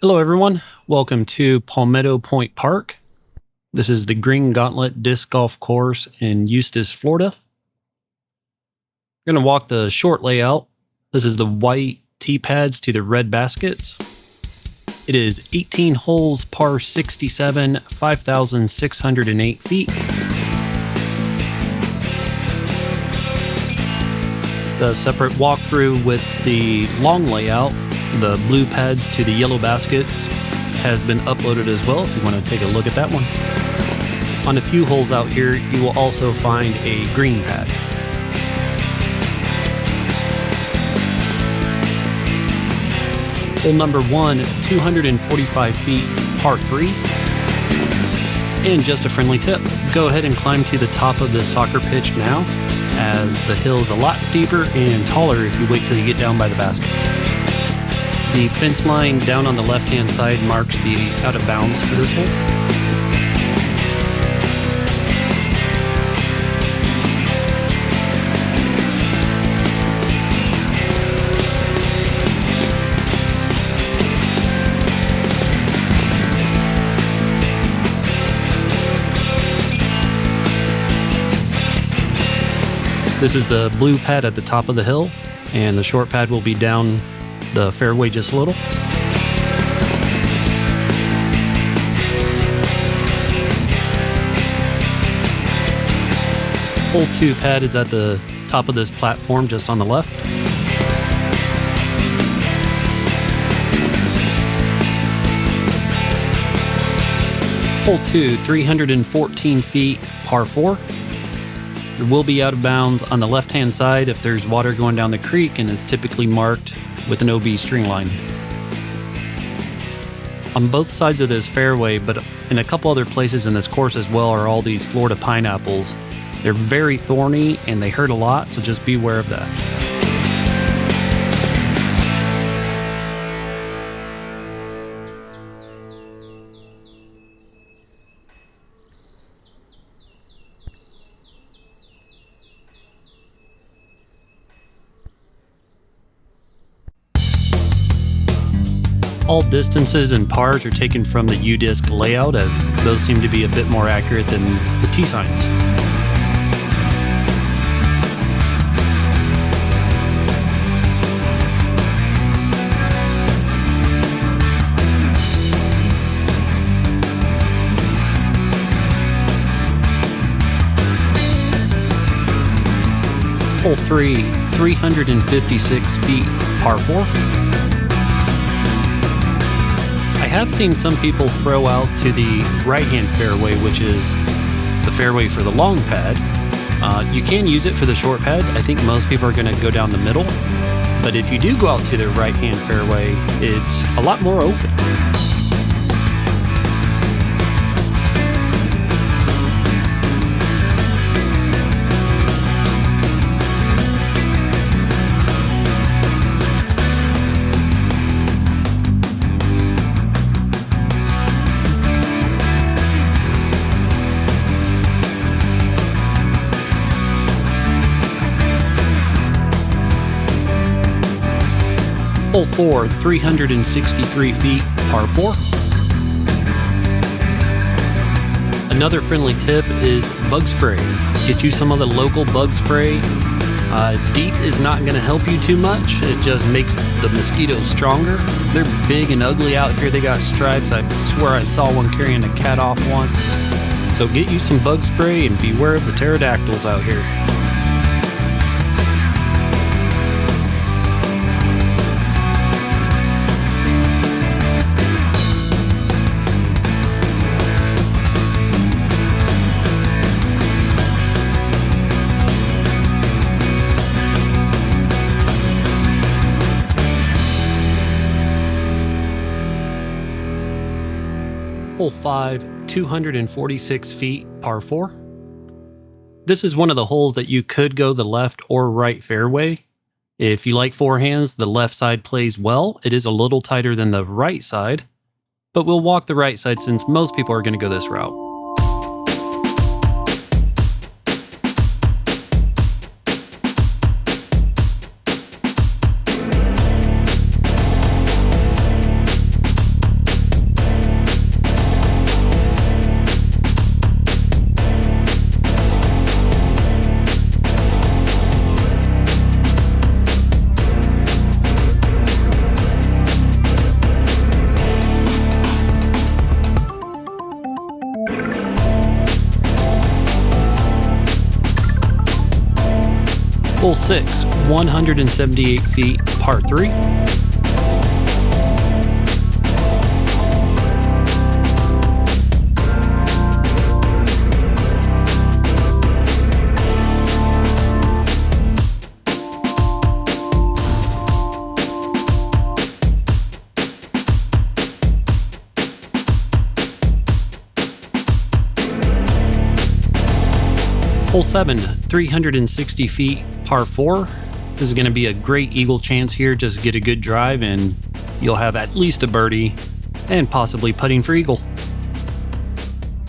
Hello everyone, welcome to Palmetto Point Park. This is the Green Gauntlet Disc Golf Course in Eustis, Florida. We're going to walk the short layout. This is the white tee pads to the red baskets. It is 18 holes, par 67, 5,608 feet. The separate walkthrough with the long layout, the blue pads to the yellow baskets, has been uploaded as well if you want to take a look at that one. On a few holes out here, you will also find a green pad. Hole number 1, 245 feet, par 3. And just a friendly tip, go ahead and climb to the top of this soccer pitch now, as the hill is a lot steeper and taller if you wait till you get down by the basket. The fence line down on the left-hand side marks the out of bounds for this hole. This is the blue pad at the top of the hill, and the short pad will be down the fairway just a little. Hole 2 pad is at the top of this platform just on the left. Hole 2, 314 feet, par 4. It will be out of bounds on the left-hand side if there's water going down the creek, and it's typically marked with an OB string line. On both sides of this fairway, but in a couple other places in this course as well, are all these Florida pineapples. They're very thorny and they hurt a lot, so just beware of that. All distances and pars are taken from the udisc layout, as those seem to be a bit more accurate than the T signs. Hole 3, 356 feet, par 4. I have seen some people throw out to the right-hand fairway, which is the fairway for the long pad. You can use it for the short pad. I think most people are going to go down the middle. But if you do go out to the right-hand fairway, it's a lot more open. Hole 4, 363 feet, par 4. Another friendly tip is bug spray. Get you some of the local bug spray. Deet is not going to help you too much. It just makes the mosquitoes stronger. They're big and ugly out here. They got stripes. I swear I saw one carrying a cat off once. So get you some bug spray and beware of the pterodactyls out here. Hole 5, 246 feet, par 4. This is one of the holes that you could go the left or right fairway. If you like forehands, the left side plays well. It is a little tighter than the right side, but we'll walk the right side since most people are going to go this route. Hole 6, 178 feet, par 3. Hole 7, 360 feet, par 4. This is going to be a great eagle chance here. Just get a good drive and you'll have at least a birdie and possibly putting for eagle.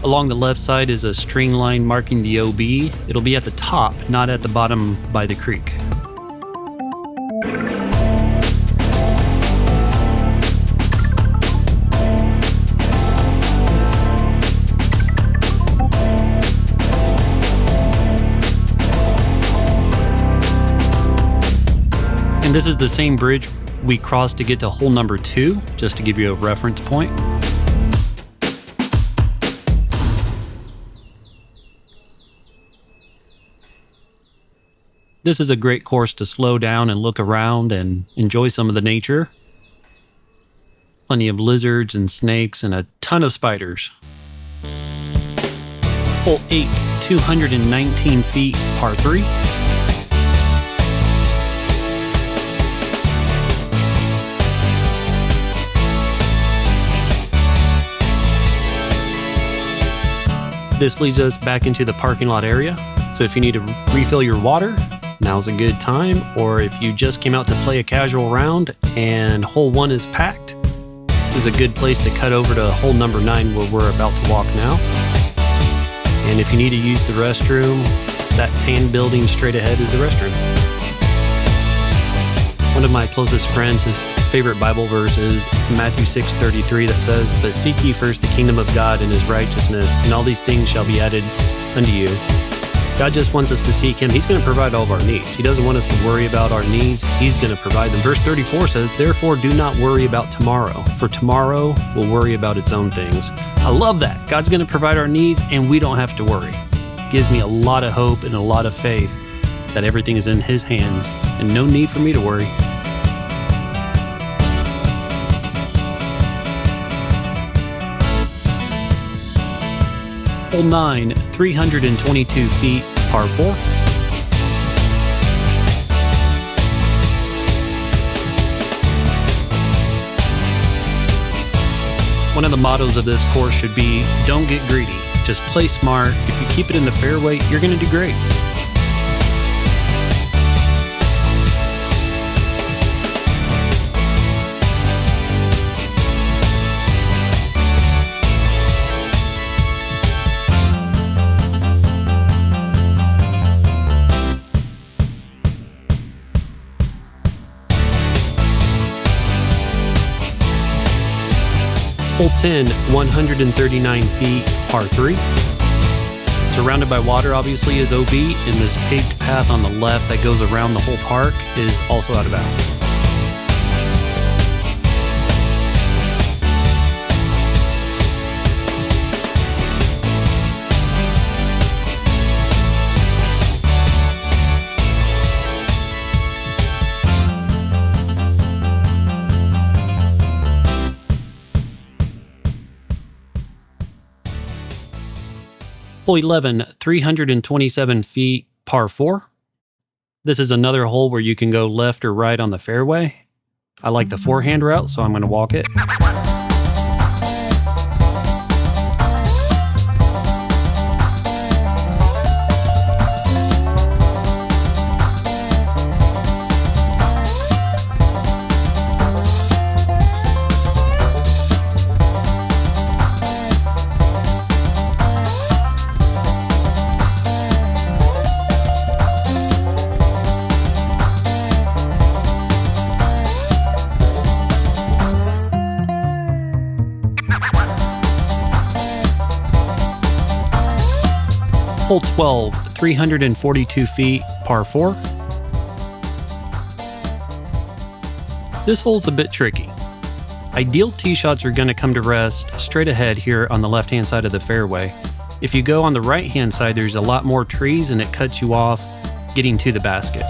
Along the left side is a string line marking the OB. It'll be at the top, not at the bottom by the creek. And this is the same bridge we crossed to get to hole number 2, just to give you a reference point. This is a great course to slow down and look around and enjoy some of the nature. Plenty of lizards and snakes and a ton of spiders. Hole 8, 219 feet, par 3. This leads us back into the parking lot area. So if you need to refill your water, now's a good time. Or if you just came out to play a casual round and hole 1 is packed, this is a good place to cut over to hole number 9 where we're about to walk now. And if you need to use the restroom, that tan building straight ahead is the restroom. One of my closest friends, his favorite Bible verse is Matthew 6:33 that says, "But seek ye first the kingdom of God and his righteousness, and all these things shall be added unto you." God just wants us to seek him. He's going to provide all of our needs. He doesn't want us to worry about our needs. He's going to provide them. Verse 34 says, "Therefore do not worry about tomorrow, for tomorrow will worry about its own things." I love that. God's going to provide our needs and we don't have to worry. It gives me a lot of hope and a lot of faith that everything is in his hands and no need for me to worry. Hole 9, 322 feet, par 4. One of the mottos of this course should be, don't get greedy, just play smart. If you keep it in the fairway, you're going to do great. Hole 10, 139 feet, par 3. Surrounded by water, obviously, is OB, and this paved path on the left that goes around the whole park is also out of bounds. Hole 11, 327 feet, par 4. This is another hole where you can go left or right on the fairway. I like the forehand route, so I'm going to walk it. Hole 12, 342 feet, par 4. This hole's a bit tricky. Ideal tee shots are going to come to rest straight ahead here on the left-hand side of the fairway. If you go on the right-hand side, there's a lot more trees and it cuts you off getting to the basket.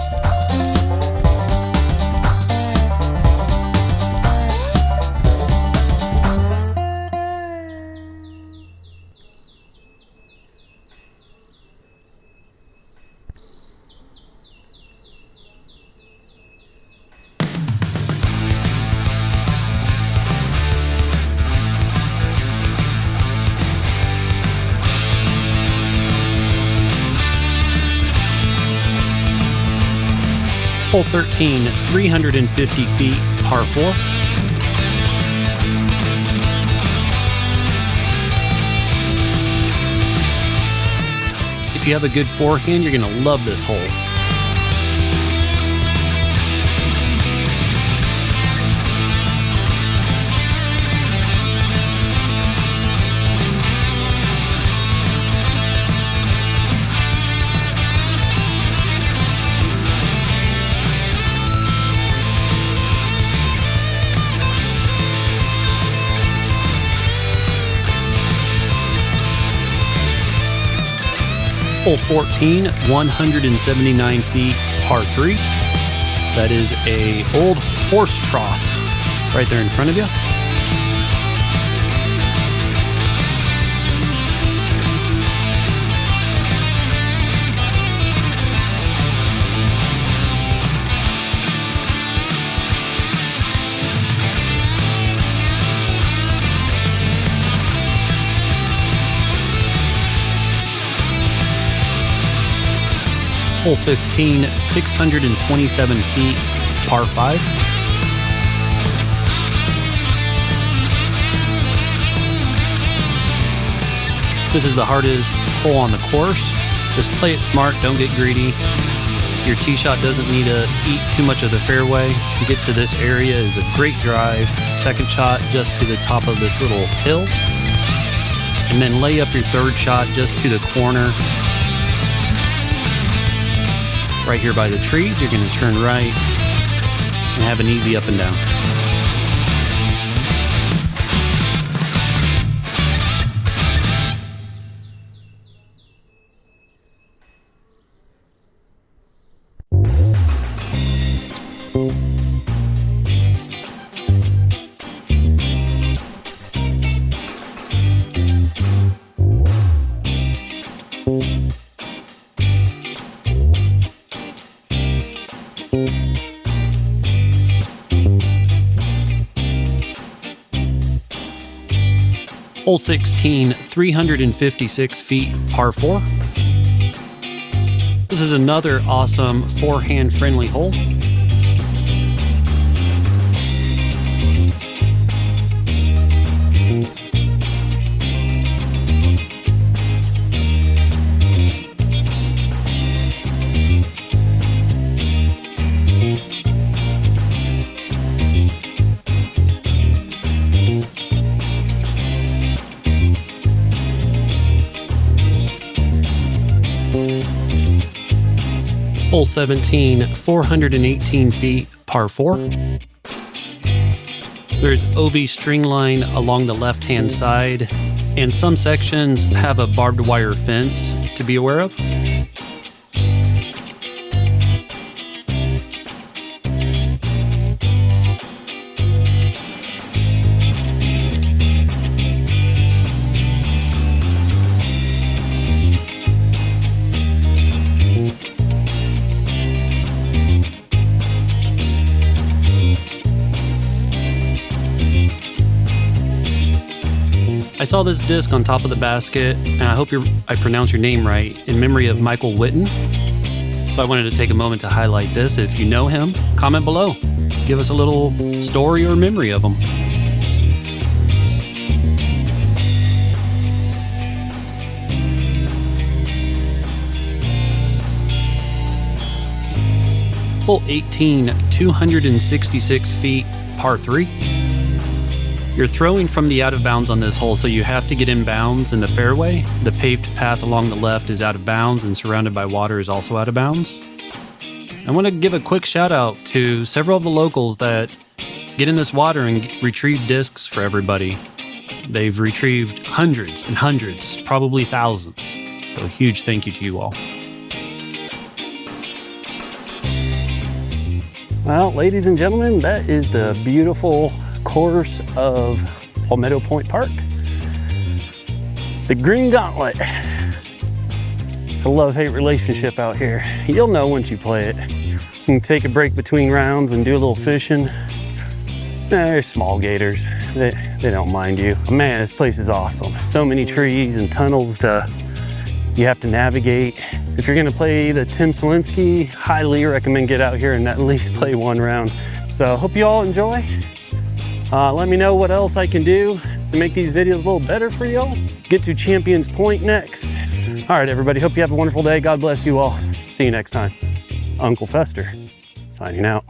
Hole 13, 350 feet, par 4. If you have a good forehand, you're going to love this hole. Hole 14, 179 feet, par 3. That is a old horse trough right there in front of you. Hole 15, 627 feet, par 5. This is the hardest hole on the course. Just play it smart, don't get greedy. Your tee shot doesn't need to eat too much of the fairway. To get to this area is a great drive. Second shot just to the top of this little hill. And then lay up your third shot just to the corner. Right here by the trees, you're going to turn right and have an easy up and down. Hole 16, 356 feet, par 4. This is another awesome forehand friendly hole. Hole 17, 418 feet, par 4. There's OB string line along the left-hand side, and some sections have a barbed wire fence to be aware of. I saw this disc on top of the basket, and I hope I pronounce your name right, in memory of Michael Witten. So I wanted to take a moment to highlight this. If you know him, comment below. Give us a little story or memory of him. Hole 18, 266 feet, par 3. You're throwing from the out of bounds on this hole, so you have to get in bounds in the fairway. The paved path along the left is out of bounds, and surrounded by water is also out of bounds. I want to give a quick shout out to several of the locals that get in this water and retrieve discs for everybody. They've retrieved hundreds and hundreds, probably thousands. So a huge thank you to you all. Well, ladies and gentlemen, that is the beautiful course of Palmetto Point Park. The Green Gauntlet. It's a love-hate relationship out here. You'll know once you play it. You can take a break between rounds and do a little fishing. They're small gators. They don't mind you. Man, this place is awesome. So many trees and tunnels to You have to navigate. If you're gonna play the Tim Selinsky, highly recommend get out here and at least play one round. So hope you all enjoy. Let me know what else I can do to make these videos a little better for y'all. Get to Champions Point next. All right, everybody, hope you have a wonderful day. God bless you all. See you next time. Uncle Fester, signing out.